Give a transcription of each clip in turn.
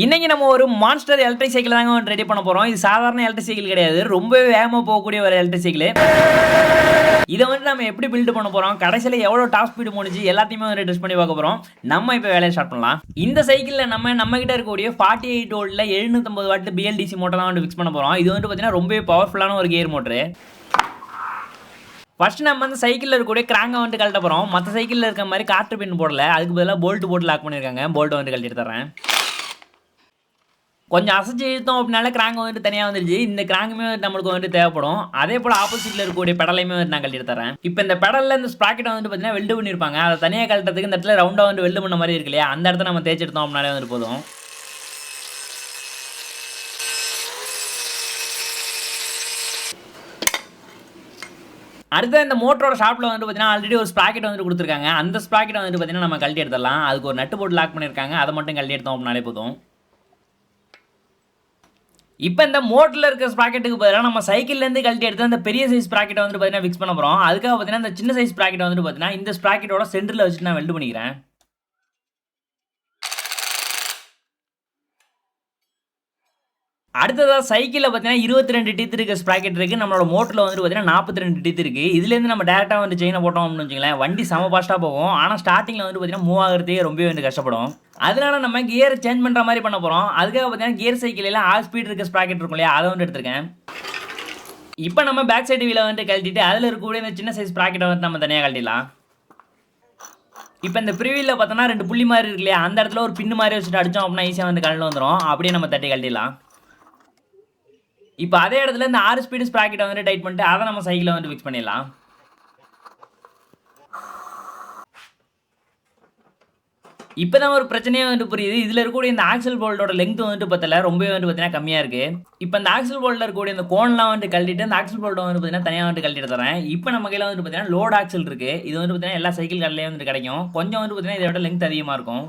இன்னைக்கு நம்ம ஒரு மான்ஸ்டர் எலக்ட்ரிக் சைக்கிள் தாங்க ரெடி பண்ண போறோம். இது சாதாரண எலக்ட்ரிக் சைக்கிள் கிடையாது, ரொம்பவே வேகமா போகக்கூடிய ஒரு எலக்ட்ரிக் சைக்கிள். இதை நம்ம எப்படி பில்ட் பண்ண போறோம், கடைசியில் எவ்வளவு டாப் ஸ்பீடு முடிஞ்சு எல்லாத்தையுமே டெஸ்ட் பண்ணி பார்க்க போறோம். நம்ம இப்போ வேலையை ஸ்டார்ட் பண்ணலாம். இந்த சைக்கிளில் நம்ம கிட்ட இருக்கக்கூடிய 48 வோல்ட்ல 750 வாட் பிஎல்டிசி மோட்டர் தான் ஃபிக்ஸ் பண்ண போறோம். இது பார்த்தீங்கன்னா ரொம்பவே பவர்ஃபுல்லான ஒரு கியர் மோட்டர். ஃபர்ஸ்ட் நம்ம அந்த சைக்கிளில் இருக்கக்கூடிய கிராங்கை கழட்ட போகிறோம். மற்ற சைக்கிளில் இருக்க மாதிரி காற்று பின் போடல, அதுக்கு பதிலாக போல்ட் போட்டு லாக் பண்ணியிருக்காங்க. போல்ட்டை கழட்டிட்டு தரேன். கொஞ்சம் அசைச்சு இழுத்தோம் அப்படின்னால கிராங்க் தனியாக வந்துருச்சு. இந்த கிராங்குமே நம்மளுக்கு தேவைப்படும். அதே போல் ஆப்போசிட்டில் இருக்கக்கூடிய பெடலையுமே நான் கழட்டி தரேன். இப்போ இந்த பெடலில் இந்த ஸ்ப்ராக்கெட்டை பார்த்தீங்கன்னா வெல்டு பண்ணியிருப்பாங்க. அதை தனியாக கழட்டத்துக்கு இந்த இடத்துல ரவுண்டாக வெல்டு பண்ண மாதிரி இருக்கு இல்லையா, அந்த இடத்த நம்ம தேய்ச்சி எடுத்தோம் அப்படின்னாலே போதும். அடுத்த இந்த மோட்டரோட ஷாப்பில் பார்த்தீங்கன்னா ஆல்ரெடி ஒரு ஸ்ப்ராக்கெட் கொடுத்துருக்காங்க. அந்த ஸ்ப்ராக்கெட்டை பார்த்தீங்கன்னா நம்ம கழட்டி எடுத்துடலாம். அதுக்கு ஒரு நட்டு போட்டு லாக் பண்ணியிருக்காங்க. அதை மட்டும் கழட்டி எடுத்தோம் அப்படின்னாலே போதும். இப்போ இந்த மோட்டரில் இருக்க ஸ்ப்ராக்கெட்டுக்கு பதிலாக நம்ம சைக்கிள்லேருந்து கழட்டி எடுத்து அந்த பெரிய சைஸ் ஸ்ப்ராக்கெட்டை பார்த்தீங்கன்னா ஃபிக்ஸ் பண்ண போகிறோம். அதுக்காக பார்த்தீங்கன்னா இந்த சின்ன சைஸ் ஸ்ப்ராக்கெட்டை பார்த்தீங்கன்னா இந்த ஸ்ப்ராக்கெட்டோட சென்டரில் வச்சுட்டு நான் வெல்டு பண்ணிக்கிறேன். அடுத்ததாக சைக்கிளில் பார்த்தீங்கன்னா 22 டீத் இருக்க ஸ்ப்ராக்கெட் இருக்குது. நம்மளோட மோட்டரில் பார்த்தீங்கன்னா 42 டீத் இருக்குது. இதுலேருந்து நம்ம டேரெக்டாக செயினை போட்டோம் அப்படின்னு வச்சுங்களேன், வண்டி செம ஃபாஸ்ட்டாக போகும். ஆனால் ஸ்டார்டிங்கில் பார்த்தீங்கன்னா மூவ் ஆகிறதுக்கே ரொம்பவே கஷ்டப்படும். அதனால நம்ம கியர் சேஞ்ச் பண்ணுற மாதிரி பண்ண போகிறோம். அதுக்காக பார்த்தீங்கன்னா கியர் சைக்கிளில் 6 ஸ்பீட் இருக்க ஸ்ப்ராக்கெட் இருக்கும் இல்லையா, அதை எடுத்துருக்கேன். இப்போ நம்ம பேக் சைடு வீலை கழட்டிட்டு அதில் இருக்கக்கூடிய இந்த சின்ன சைஸ் ஸ்ப்ராக்கெட்டை நம்ம தனியாக கழட்டிடலாம். இப்போ இந்த ப்ரிவியூவில் பார்த்தோன்னா 2 புள்ளி மாதிரி இருக்கு இல்லையா, அந்த இடத்துல ஒரு பின்னு மாதிரி வச்சுட்டு அடித்தோம் அப்படின்னா ஈஸியாக கழண்டு வந்துடும். அப்படியே நம்ம தட்டி கழட்டிடலாம். இப்போ அதே இடத்துல இந்த 6 ஸ்பீடு ஸ்ப்ராக்கெட்டை டைட் பண்ணிட்டு அதை நம்ம சைக்கிளை ஃபிக்ஸ் பண்ணிடலாம். இப்போ தான் ஒரு பிரச்சனையே புரியுது. இதில் இருக்கக்கூடிய இந்த ஆக்சல் போல்ட்டோட லெங்த் பத்தல, ரொம்பவே பார்த்தீங்கன்னா கம்மியாக இருக்குது. இப்போ இந்த ஆக்சல் போல்ட்டில் இருக்கக்கூடிய இந்த கோன்லாம் கழட்டிட்டு அந்த ஆக்சல் போல்ட்டை பார்த்தீங்கன்னா தனியாக கழட்டிட்டு தரேன். இப்போ நம்ம கையில் பார்த்தீங்கன்னா லோட் ஆக்சல் இருக்குது. இது பார்த்தீங்கன்னா எல்லா சைக்கிள் கடையிலையும் கிடைக்கும். கொஞ்சம் பார்த்தீங்கன்னா இதோட லெங்த் அதிகமாக இருக்கும்.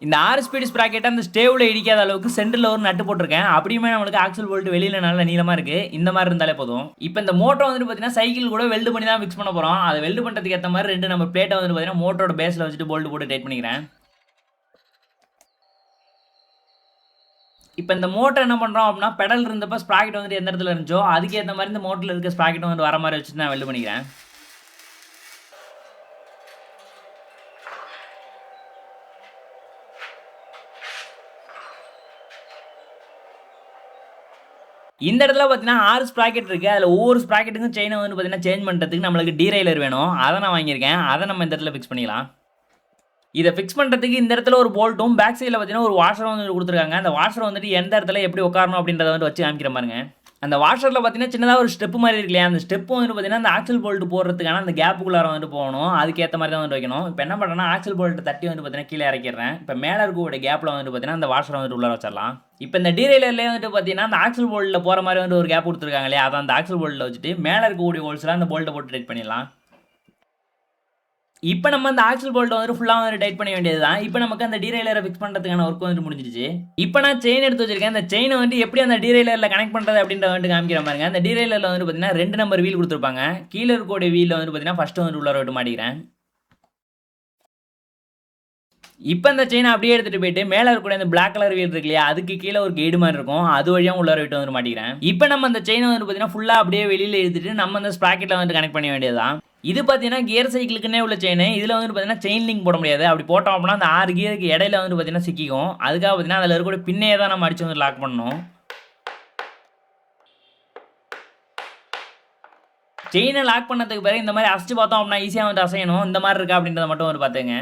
இந்த 6 ஸ்பீடு ஸ்ப்ராக்கெட்டை அந்த ஸ்டேவில் இடிக்காத அளவுக்கு சென்டரில் ஒரு நட்டு போட்டிருக்கேன். அப்படியுமே நம்மளுக்கு ஆக்சல் போல்ட் வெளியில் நல்ல நீளமாக இருக்குது. இந்த மாதிரி இருந்தாலே போதும். இப்போ இந்த மோட்டர் பார்த்தீங்கன்னா சைக்கிள் கூட வெல்டு பண்ணி தான் ஃபிக்ஸ் பண்ண போகிறோம். அதை வெல்டு பண்ணுறதுக்கு ஏற்ற மாதிரி 2 நம்ம பிளேட்டை பார்த்தீங்கன்னா மோட்டரோட பேஸில் வச்சுட்டு போல்ட் போட்டு டைட் பண்ணிக்கிறேன். இப்போ இந்த மோட்டர் என்ன பண்ணுறோம் அப்படின்னா, பெடல் இருந்தப்போ ஸ்ப்ராக்கெட் எந்த இடத்துல இருந்துச்சோ அதுக்கு ஏற்ற மாதிரி இந்த மோட்டரில் இருக்க ஸ்ப்ராக்கெட் வர மாதிரி வச்சுட்டு நான் வெல்டு பண்ணிக்கிறேன். இந்த இடத்துல பார்த்தீங்கன்னா 6 ஸ்ப்ராக்கெட் இருக்குது. அதில் ஒவ்வொரு ஸ்ப்ராக்கெட்டுக்கும் செயினை பார்த்தீங்கன்னா சேஞ்ச் பண்ணுறதுக்கு நம்மளுக்கு டீரைலர் வேணும். அதை நான் வாங்கியிருக்கேன். அதை நம்ம இந்த இடத்துல ஃபிக்ஸ் பண்ணிக்கலாம். இதை ஃபிக்ஸ் பண்ணுறதுக்கு இந்த இடத்துல ஒரு போல்ட்டும் பேக் சைடில் பார்த்தீங்கன்னா ஒரு வாஷரும் கொடுத்துருக்காங்க. அந்த வாஷர் எந்த இடத்துல எப்படி உட்காரணும் அப்படின்றத வச்சு காமிக்கிற பாருங்க. அந்த வாஷரில் பார்த்தீங்கன்னா சின்னதாக ஒரு ஸ்டெப் மாதிரி இருக்கு இல்லையா, அந்த ஸ்டெப்பு பார்த்தீங்கன்னா அந்த ஆக்சல் போல்ட் போடுறதுக்கான அந்த கேப்புக்குள்ளார போகணும். அதுக்கேற்ற மாதிரி தான் வைக்கணும். இப்போ என்ன பண்ணுறேன்னா ஆக்சல் போல்ட் தட்டி பார்த்தீங்கன்னா கீழே இறக்கிடுறேன். இப்போ மேலே இருக்கக்கூடிய கேப்பில் பார்த்தீங்கன்னா அந்த வாஷரை உள்ளார வச்சிடலாம். இப்போ இந்த டீரைலர்லேயே பார்த்தீங்கன்னா அந்த ஆக்சல் போல்ட்டில் போகிற மாதிரி ஒரு கேப் கொடுத்துருக்காங்க இல்லையா, அதை அந்த ஆக்சல் போல்ட்டில் வச்சுட்டு மேலே இருக்கக்கூடிய ஹோல்ஸ்லாம் அந்த போல்ட்டை போட்டு டைட் பண்ணிடலாம். இப்போ நம்ம அந்த ஆக்சல் போல்ட்டை ஃபுல்லாக டைட் பண்ண வேண்டியது தான். இப்போ நமக்கு அந்த டீரைலரை ஃபிக்ஸ் பண்ணுறதுக்கான ஒர்க் முடிஞ்சிருச்சு. இப்போ நான் செயின் எடுத்து வச்சிருக்கேன். அந்த செயினை எப்படி அந்த டீரைலரில் கனெக்ட் பண்ணுறது அப்படின்ற காமிக்கிற மாதிரிங்க. அந்த டீரைலரில் பார்த்தீங்கன்னா 2 நம்பர் வீல் கொடுத்துருப்பாங்க. கீழே இருக்கக்கூடிய வீலில் பார்த்தீங்கன்னா ஃபஸ்ட்டு உள்ளார விட்டு மாட்டிக்கிறேன். இப்போ அந்த செயினை அப்படியே எடுத்துகிட்டு போயிட்டு மேலே இருக்கக்கூடிய அந்த பிளாக் கலர் வீல் இருக்கு இல்லையா, அதுக்கு கீழே ஒரு கைடு மாதிரி இருக்கும். அது வழியாக உள்ளார விட்டு மாட்டிக்கிறேன். இப்போ நம்ம அந்த செயினை பார்த்தீங்கன்னா ஃபுல்லாக அப்படியே வெளியில் எடுத்துட்டு நம்ம அந்த ஸ்ப்ராக்கெட்டில் கனெக்ட் பண்ண வேண்டியதுதான். இது பார்த்தீங்கன்னா கியர் சைக்கிளுக்குன்னே உள்ள செயின். இதில் பார்த்தீங்கன்னா செயின் லிங்க் போட முடியாது. அப்படி போட்டோம் அப்படின்னா அந்த 6 கியருக்கு இடையில பார்த்தீங்கன்னா சிக்கிக்கும். அதுக்காக பார்த்தீங்கன்னா அதில் இருக்கக்கூடிய பின்னே தான் நம்ம அடிச்சு லாக் பண்ணணும். செயினை லாக் பண்ணதுக்கு பிறகு இந்த மாதிரி அசைச்சு பார்த்தோம் அப்படின்னா ஈஸியாக அசையணும். இந்த மாதிரி இருக்கா அப்படின்றத மட்டும் பார்த்துங்க.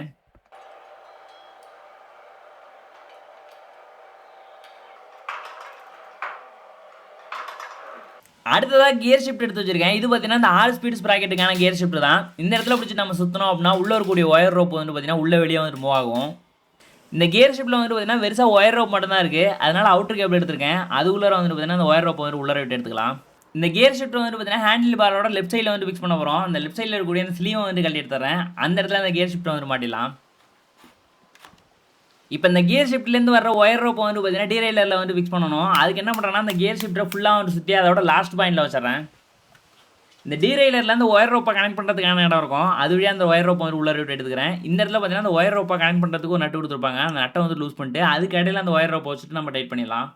அடுத்ததாக கியர் ஷிஃப்ட் எடுத்து வச்சிருக்கேன். இது பார்த்தீங்கன்னா இந்த 6 ஸ்பீட் ஸ்ப்ராக்கெட்டுக்கான கியர் ஷிஃப்ட் தான். இந்த இடத்துல பிடிச்சி நம்ம சுற்றணும் அப்படின்னா உள்ளே இருக்கக்கூடிய ஒயர் ரோப் பார்த்தீங்கன்னா உள்ளே வெளியே மூவ் ஆகும். இந்த கியர் ஷிஃப்ட்டில் பார்த்தீங்கன்னா வெறுசாக ஒயர் ரோப் மட்டும் தான் இருக்குது. அதனால் அவுட்டர் கேபிள் எடுத்திருக்கேன். அது உள்ளே பார்த்தீங்கன்னா அந்த ஒயர் ரோப் உள்ளே விட்டு எடுத்துக்கலாம். இந்த கியர் ஷிஃப்ட் பார்த்தீங்கன்னா ஹேண்டில் பாரோட லெஃப்ட் சைடில் ஃபிக்ஸ் பண்ண போகிறோம். அந்த லெஃப்ட் சைடில் இருக்கக்கூடிய அந்த ஸ்லீவ் கழட்டி எடுத்துறேன். அந்த இடத்துல அந்த கியர் ஷிஃப்ட் மாட்டிடலாம். இப்போ இந்த கியர் ஷிஃப்ட்லேருந்து வர ஒயர் ரோப் பார்த்தீங்கன்னா டீரைலரில் ஃபிக்ஸ் பண்ணணும். அதுக்கு என்ன பண்ணுறேன்னா அந்த கியர் ஷிஃப்ட்டை ஃபுல்லாக சுற்றி அதோட லாஸ்ட் பாயிண்டில் வச்சிடறேன். இந்த டீரெயிலரில் அந்த ஒயர் ரோப்பை கனெக்ட் பண்ணுறதுக்கான இடம் இருக்கும். அது வழியாக அந்த ஒயர் ரோப்பை வந்து உள்ள விட்டு எடுத்துக்கிறேன். இந்த இடத்துல பார்த்தீங்கன்னா அந்த ஒயர் ரோப்பை கனெக்ட் பண்ணுறதுக்கு ஒரு நட்டு கொடுத்துருப்பாங்க. அந்த நட்டை வந்து லூஸ் பண்ணிட்டு அதுக்கு இடையில அந்த ஒயர் ரோப்பை வச்சுட்டு நம்ம டைட் பண்ணிடலாம்.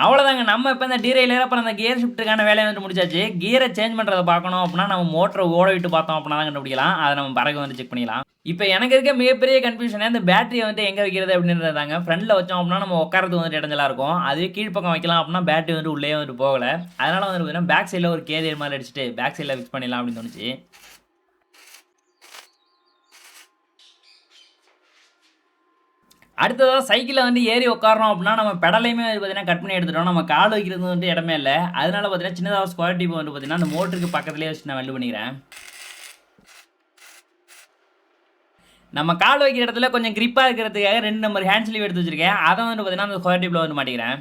அவ்வளோதாங்க. நம்ம இப்போ இந்த டீரெயிலர் அப்புறம் அந்த கியர் ஷிஃப்ட்டுக்கான வேலையை வந்து முடிச்சாச்சு. கியரை சேஞ்ச் பண்ணுறதை பார்க்கணும் அப்படின்னா நம்ம மோட்டரை ஓட விட்டு பார்த்தோம் அப்படின்னா தான் கண்டுபிடிக்கலாம். அதை நம்ம பிறகு வந்து செக் பண்ணிக்கலாம். இப்போ எனக்கு இருக்க மிகப்பெரிய கன்ஃபியூஷனே அந்த பேட்டரியை வந்து எங்கே வைக்கிறது அப்படின்றது தாங்க. ஃப்ரண்ட்டில் வச்சோம் அப்படின்னா நம்ம உட்காரது வந்துட்டு இடைஞ்சலாக இருக்கும். அதுவே கீழ்ப்பக்கம் வைக்கலாம் அப்படின்னா பேட்டரி வந்து உள்ளே வந்து போகலை. அதனால் வந்து பார்த்தீங்கன்னா பேக் சைடில் ஒரு கேரியர் மாதிரி அடிச்சுட்டு பேக் சைடில் ஃபிக்ஸ் பண்ணிடலாம் அப்படின்னு தோணுச்சு. அடுத்ததாக சைக்கிளில் வந்து ஏறி உட்காரணும் அப்படின்னா நம்ம பெடலையுமே வந்து பார்த்தீங்கன்னா கட் பண்ணி எடுத்துட்டோம். நம்ம கால் வைக்கிறது வந்து இடமே இல்லை. அதனால பார்த்தீங்கன்னா சின்னதாக ஸ்கொயர் டியூப் வந்து பார்த்தீங்கன்னா அந்த மோட்டருக்கு பக்கத்துலேயே வச்சு நான் வெல்டு பண்ணிக்கிறேன். நம்ம கால் வைக்கிற இடத்துல கொஞ்சம் கிரிப்பாக இருக்கிறதுக்காக 2 நம்பர் ஹேண்ட் ஸ்லீவ் எடுத்து வச்சிருக்கேன். அதை வந்து பார்த்தீங்கன்னா அந்த ஸ்கொயர் டியூப்பில் வந்து மாட்டிக்கிறேன்.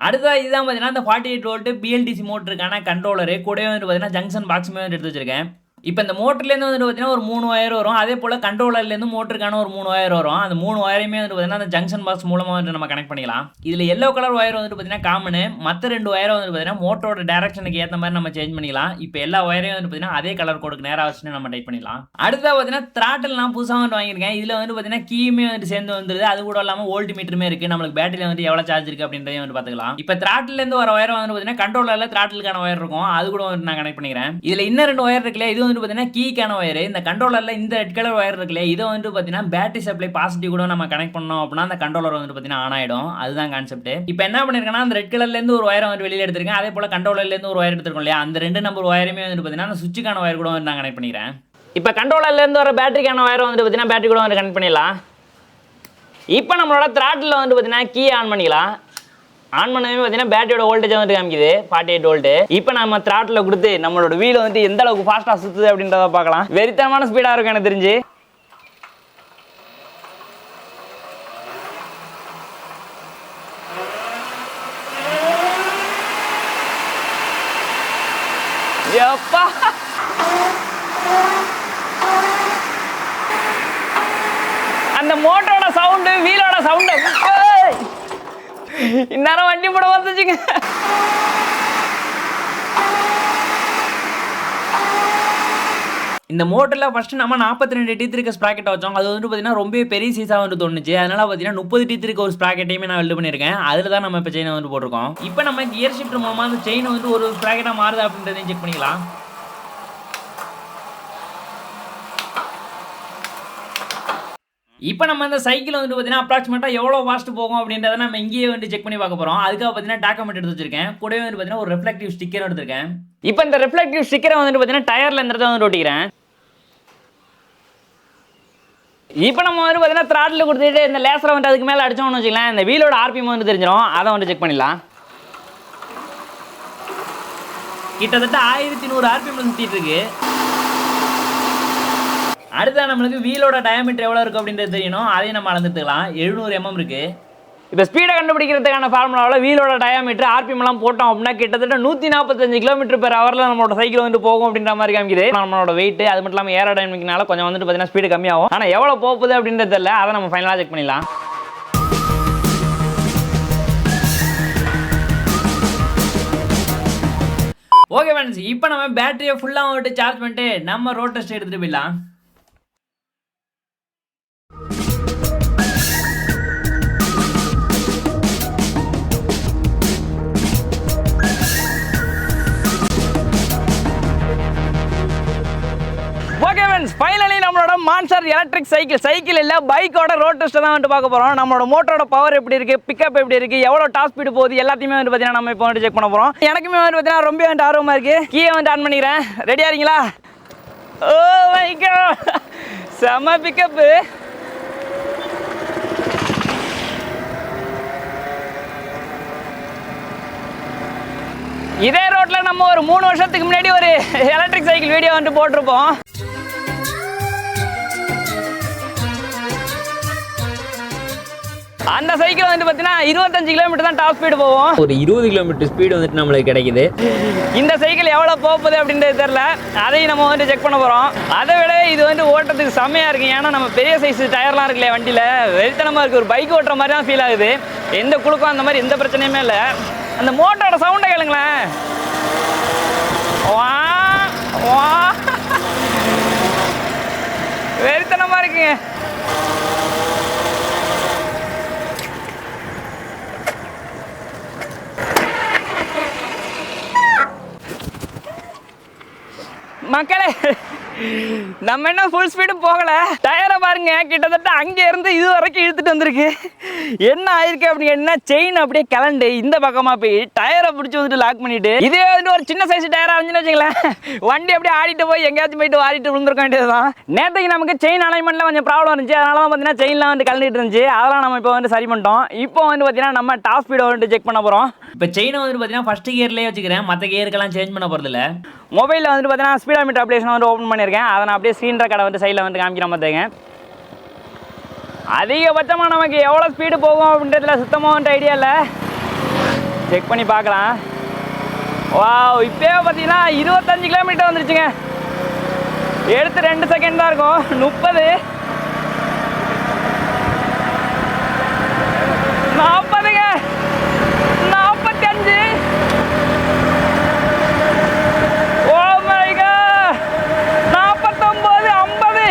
அடுத்ததாக இதுதான் பார்த்தீங்கன்னா இந்த 48 வோல்ட் BLDC மோட்டருக்கான கண்ட்ரோலரு. கூடவே வந்து பார்த்தீங்கன்னா ஜங்ஷன் பாக்ஸுமே வந்து எடுத்து வச்சிருக்கேன். இப்போ இந்த மோட்டர்லேருந்து வந்து பார்த்தீங்கன்னா ஒரு 3 ஒயர் வரும். அதே போல் கண்ட்ரோலர்லேருந்து மோட்டருக்கான ஒரு 3 ஒயர் வரும். அந்த 3 ஒயரையுமே வந்து பார்த்தீங்கன்னா அந்த ஜங்ஷன் பாக்ஸ் மூலமாக வந்து நம்ம கனெக்ட் பண்ணிக்கலாம். இதில் எல்லோ கலர் ஒயர் வந்துட்டு பார்த்தீங்கன்னா காமனு. மற்ற 2 ஒயரை வந்து பார்த்தீங்கன்னா மோட்டரோட டேரக்ஷனுக்கு ஏற்ற மாதிரி நம்ம சேஞ்ச் பண்ணிக்கலாம். இப்போ எல்லா ஒயரையும் வந்து பார்த்தீங்கன்னா அதே கலர் கோடுக்கு நேராக வச்சுட்டு நம்ம டைப் பண்ணிக்கலாம். அடுத்ததாக பார்த்தீங்கன்னா த்ராட்டில் நான் புதுசாக வந்து வாங்கியிருக்கேன். இதில் வந்து பார்த்தீங்கன்னா கீயுமே வந்து சேர்ந்து வந்துருது. அது கூட இல்லாமல் வோல்ட் மீட்டருமே இருக்குது. நம்மளுக்கு பேட்டரியில் வந்து எவ்வளோ சார்ஜ் இருக்குது அப்படின்றதையும் வந்து பார்த்துக்கலாம். இப்போ த்ராட்டிலேருந்து வர ஒயரை வந்து பார்த்தீங்கன்னா கண்ட்ரோலரில் த்ராட்டிலுக்கான ஒயர் இருக்கும். அது கூட வந்து நான் கனெக்ட் பண்ணிக்கிறேன். இதில் இன்னும் 2 ஒயர் இருக்குல்ல, இது வந்து பார்த்தீங்கன்னா கீக்கான ஒயர். இந்த கண்ட்ரோலர்ல இந்த ரெட் கலர் ஒயர் இருக்குல்ல, இதை வந்து பார்த்தீங்கன்னா பேட்டரி சப்ளை பாசிட்டிவ் கூட நம்ம கனெக்ட் பண்ணோம் அப்படின்னா அந்த கண்ட்ரோலர் வந்து பார்த்தீங்கன்னா ஆன் ஆயிடும். அதுதான் கான்செப்ட். இப்போ என்ன பண்ணிருக்கேன்னா அந்த ரெட் கலர்ல இருந்து ஒரு ஒயரை வந்து வெளியில எடுத்திருக்கேன். அதே போல கண்ட்ரோலர்ல இருந்து ஒரு ஒயர் எடுத்திருக்கோம் இல்லையா, அந்த 2 நம்பர் ஒயருமே வந்து பார்த்தீங்கன்னா அந்த சுவிட்சுக்கான ஒயர் கூட வந்து நான் கனெக்ட் பண்ணிக்கிறேன். இப்போ கண்ட்ரோலர்ல இருந்து வர பேட்டரிக்கான ஒயரை வந்து பார்த்தீங்கன்னா பேட்டரி கூட வந்து கனெக்ட் பண்ணிடலாம். இப்போ நம்மளோட த்ராட்டில் வந்து பார்த்தீங்கன்னா கீ ஆன் பண்ணிக்கலாம். ஆன் பண்ணவே பார்த்தீங்கன்னா பேட்டரியோட வோல்டேஜ் வந்து காமிக்குது 48 வோல்ட். இப்போ நம்ம த்ராட்டில் கொடுத்து நம்மளோட வீல் வந்து எந்த அளவுக்கு ஃபாஸ்ட்டாக சுற்றுது அப்படின்றத பார்க்கலாம். வெறித்தனமான ஸ்பீடாக இருக்கும் எனக்கு தெரிஞ்சு. எப்பா அந்த மோட்டரோட சவுண்டு வீலோட சவுண்டு இந்நேரம் வண்டி போட வந்துச்சுங்க. இந்த மோட்டரில் ஃபஸ்ட்டு நம்ம 42 டீத் இருக்க ஸ்ப்ராக்கெட்டை வச்சோம். அது வந்து பார்த்தீங்கன்னா ரொம்ப பெரிய சீஸாக வந்து தோணுச்சு. அதனால் பார்த்தீங்கன்னா 30 டீத் இருக்க ஒரு ஸ்ப்ராக்கெட்டையுமே நான் வெல்டு பண்ணியிருக்கேன். அதில் தான் நம்ம இப்போ செயினை வந்து போட்டிருக்கோம். இப்போ நம்ம கியர் ஷிஃப்ட் மூலமாக அந்த செயின் வந்து ஒரு ஸ்ப்ராக்கெட்டாக மாறுது அப்படின்றதையும் செக் பண்ணிக்கலாம். இப்போ நம்ம இந்த சைக்கிள் வந்து பார்த்தீங்கன்னா அப்ராக்சிமேட்டாக எவ்வளோ ஃபாஸ்ட் போகும் அப்படின்றத நம்ம இங்கேயே வந்து செக் பண்ணி பார்க்க போகிறோம். அதுக்காக பார்த்தீங்கன்னா டாக்குமெண்ட் எடுத்து வச்சிருக்கேன். கூடவே வந்து பார்த்தீங்கன்னா ஒரு ரெஃப்ளெக்டிவ் ஸ்டிக்கர் எடுத்திருக்கேன். இப்போ இந்த ரெஃப்ளெக்டிவ் ஸ்டிக்கரை வந்துட்டு பார்த்தீங்கன்னா டயரில் இந்த இடத்துல வந்து ஒட்டிக்கிறேன். இப்போ நம்ம வந்து பார்த்தீங்கன்னா த்ராட்டில் கொடுத்துட்டு இந்த லேசரை வந்து அதுக்கு மேலே அடிச்சோம்னு வச்சுக்கலாம், இந்த வீலோட ஆர்பிஎம் வந்து தெரிஞ்சிடும். அதை வந்து செக் பண்ணிடலாம். கிட்டத்தட்ட 1100 ஆர்பிஎம் சுற்றிட்டு இருக்கு. அடுத்ததான் நம்மளுக்கு வீலோட டயாமீட்டர் எவ்வளோ இருக்குது அப்படின்றது தெரியணும். அதையும் நம்ம அளந்துக்கலாம். 700 mm இருக்குது. இப்போ ஸ்பீடை கண்டுபிடிக்கிறதுக்கான ஃபார்முலாவில் வீலோட டயாமீட்டர் ஆர்பிஎம்லாம் போட்டோம் அப்படின்னா கிட்டத்தட்ட 145 km/h நம்மளோட சைக்கிள் வந்து போகும் அப்படின்ற மாதிரி காமிக்குது. நம்மளோட வெயிட் அது மட்டும் இல்லாமல் ஏரோடைனமிக்னால கொஞ்சம் வந்துட்டு பார்த்தீங்கன்னா ஸ்பீடு கம்மியாகும். ஆனால் எவ்வளோ போகுது அப்படின்றது தெரியல. அதை நம்ம ஃபைனலாக செக் பண்ணிடலாம். ஓகே ஃப்ரெண்ட்ஸ், இப்போ நம்ம பேட்டரியை ஃபுல்லாக வந்துட்டு சார்ஜ் பண்ணிட்டு நம்ம ரோட் டெஸ்ட் எடுத்துகிட்டு போயிடலாம். ஓகே ஃப்ரெண்ட்ஸ், ஃபைனலி நம்மளோட மான்ஸ்டர் எலக்ட்ரிக் சைக்கிள் இல்லை பைக்கோட ரோட் டெஸ்ட்டை தான் வந்து பார்க்க போகிறோம். நம்மளோட மோட்டரோட பவர் எப்படி இருக்குது, பிக்கப் எப்படி இருக்குது, எவ்வளோ டாப் ஸ்பீடு போகுது எல்லாத்தையுமே வந்து பார்த்தீங்கன்னா நம்ம இப்போ வந்து செக் பண்ண போகிறோம். எனக்குமே வந்து பார்த்தீங்கன்னா ரொம்ப வந்து ஆர்வமாக இருக்குது. கீயை வந்து ஆன் பண்ணிக்கிறேன். ரெடியாக இருக்கீங்களா? ஓ மை காட், செம பிக்கப்பு. இதே ரோட்ல நம்ம ஒரு 3 வருஷத்துக்கு முன்னாடி ஒரு எலக்ட்ரிக் சைக்கிள் வீடியோ வந்து போட்டிருப்போம். அந்த சைக்கிள் வந்து பார்த்தீங்கன்னா 25 கிலோமீட்டர் தான் டாப் ஸ்பீடு போகும். ஒரு 20 கிலோமீட்டர் ஸ்பீடு வந்துட்டு நம்மளுக்கு கிடைக்குது. இந்த சைக்கிள் எவ்வளோ போகுது அப்படின்றது தெரியல, அதையும் நம்ம வந்து செக் பண்ண போகிறோம். அதை விட இது வந்து ஓட்டுறதுக்கு செம்மையாக இருக்குது. ஏன்னா நம்ம பெரிய சைஸ் டயர்லாம் இருக்குல்ல வண்டியில், வெறித்தனமாக இருக்குது. ஒரு பைக் ஓட்டுற மாதிரி தான் ஃபீல் ஆகுது. எந்த குழுக்கும் அந்த மாதிரி எந்த பிரச்சனையுமே இல்லை. அந்த மோட்டரோட சவுண்டை கேளுங்களேன். வா வா வெறித்தனமாக இருக்குங்க. மக்களே, நம்ம என்ன ஃபுல் ஸ்பீடு போகல. டயரை பாருங்க, கிட்டத்தட்ட அங்கே இருந்து இது வரைக்கும் இழுத்துட்டு வந்திருக்கு. என்ன ஆயிருக்கு அப்படின்னு கேட்டீங்கன்னா, செயின் அப்படியே கலண்டு இந்த பக்கமா போய் டயரை பிடிச்சி வந்துட்டு லாக் பண்ணிட்டு, இதே வந்து ஒரு சின்ன சைஸ் டயரா இருந்துச்சுன்னு வச்சுங்களேன், வண்டி அப்படியே ஆடிட்டு போய் எங்கேயாச்சும் போயிட்டு ஆடிட்டு விழுந்துருக்க வேண்டியதுதான். நேற்றுக்கு நமக்கு செயின் அலைன்மெண்ட்ல கொஞ்சம் ப்ராப்ளம் இருந்துச்சு. அதனால தான் பார்த்தீங்கன்னா செயின்லாம் வந்து கலந்துட்டு இருந்துச்சு. அதெல்லாம் நம்ம இப்போ வந்து சரி பண்ணிட்டோம். இப்போ வந்து பார்த்தீங்கன்னா நம்ம டாப் ஸ்பீடை வந்து செக் பண்ண போகிறோம். இப்போ செயினை வந்து பார்த்தீங்கன்னா ஃபர்ஸ்ட் கியர்லேயே வச்சுக்கிறேன், மற்ற கியருக்கெல்லாம் சேஞ்ச் பண்ண போகிறது இல்லை. மொபைலில் வந்து பார்த்தீங்கன்னா ஸ்பீடோமீட்டர் அப்ளிகேஷன் வந்து ஓப்பன் பண்ணியிருக்கேன். அதை நான் அப்படியே ஸ்க்ரீன் ரெக்கார்டை வந்து சைடில் வந்து காமிக்கிற பார்த்துங்க. அதிகபட்சமாக நமக்கு எவ்வளோ ஸ்பீடு போகும் அப்படின்றதுல சுத்தமாக வந்து ஐடியா இல்லை. செக் பண்ணி பார்க்கலாம். வா, இப்போயே பார்த்தீங்கன்னா 25 கிலோமீட்டர் வந்துருச்சுங்க. எடுத்து 2 செகண்ட் தான் இருக்கும். 30 40ங்க 45. ஓ மை காட், 49 50.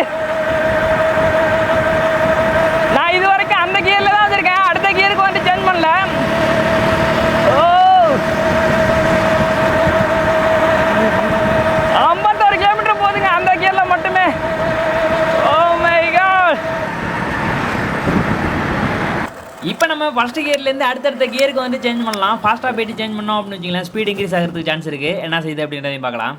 நான் இது வரைக்கும் அந்த கியர்ல தான் வச்சிருக்கேன். அடுத்த கியருக்கு வந்து சேஞ்ச் பண்ணல. ஓ 51 கிலோமீட்டர் போகுதுங்க அந்த கியர்ல மட்டுமே. Oh my god. இப்போ நம்ம ஃபர்ஸ்ட் கியர்லேருந்து அடுத்தடுத்த கியருக்கு வந்து சேஞ்ச் பண்ணலாம். ஃபாஸ்ட்டாக போயிட்டு சேஞ்ச் பண்ணோம் அப்படின்னு வச்சுக்கலாம், ஸ்பீட் இன்க்ரீஸ் ஆகிறதுக்கு சான்ஸ் இருக்குது. என்ன செய்யுது அப்படின்றதையும் பார்க்கலாம்.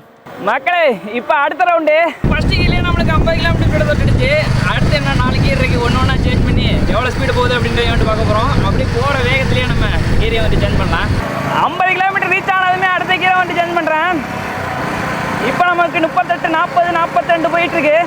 மக்களே, இப்போ அடுத்த ரவுண்டு ஃபர்ஸ்ட் கியர்லேயே நம்மளுக்கு 50 கிலோமீட்டர் ஸ்பீடு தொட்டுடுச்சு. அடுத்து என்ன 4 கியர் இருக்குது, ஒன்று ஒன்றா சேஞ்ச் பண்ணி எவ்வளோ ஸ்பீடு போகுது அப்படின்றத வந்து பார்க்க போகிறோம். அப்படி போகிற வேகத்திலேயே நம்ம கியரை வந்து சேஞ்ச் பண்ணலாம். 50 கிலோமீட்டர் ரீச் ஆனதுமே அடுத்த கியரை வந்து சேஞ்ச் பண்ணுறேன். இப்போ நமக்கு 38 40 42 போயிட்டுருக்கு.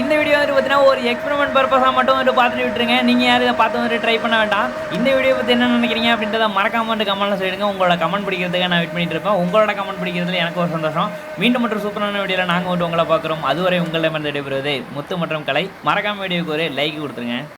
இந்த வீடியோ வந்து பார்த்தீங்கன்னா ஒரு எக்ஸ்பெரிமெண்ட் பர்பஸாக மட்டும் வந்து பார்த்துட்டு விட்டுருங்க. நீங்கள் யாரும் இதை பார்த்து வந்து ட்ரை பண்ண வேண்டாம். இந்த வீடியோ பற்றி என்ன நினைக்கிறீங்க அப்படின்றத மறக்காம வந்து கமெண்ட்ல சொல்லிடுங்க. உங்களோட கமெண்ட் பிடிக்கிறதுக்கு நான் வெயிட் பண்ணிட்டு இருப்பேன். உங்களோட கமெண்ட் பிடிக்கிறதுல எனக்கு ஒரு சந்தோஷம். மீண்டும் மற்றும் சூப்பரான வீடியோவில் நாங்கள் வந்து உங்களை பார்க்குறோம். அதுவரை உங்களிடம் விடைபெறுவது முத்து மற்றும் கலை. மறக்காம வீடியோக்கு ஒரு லைக் கொடுத்துருங்க.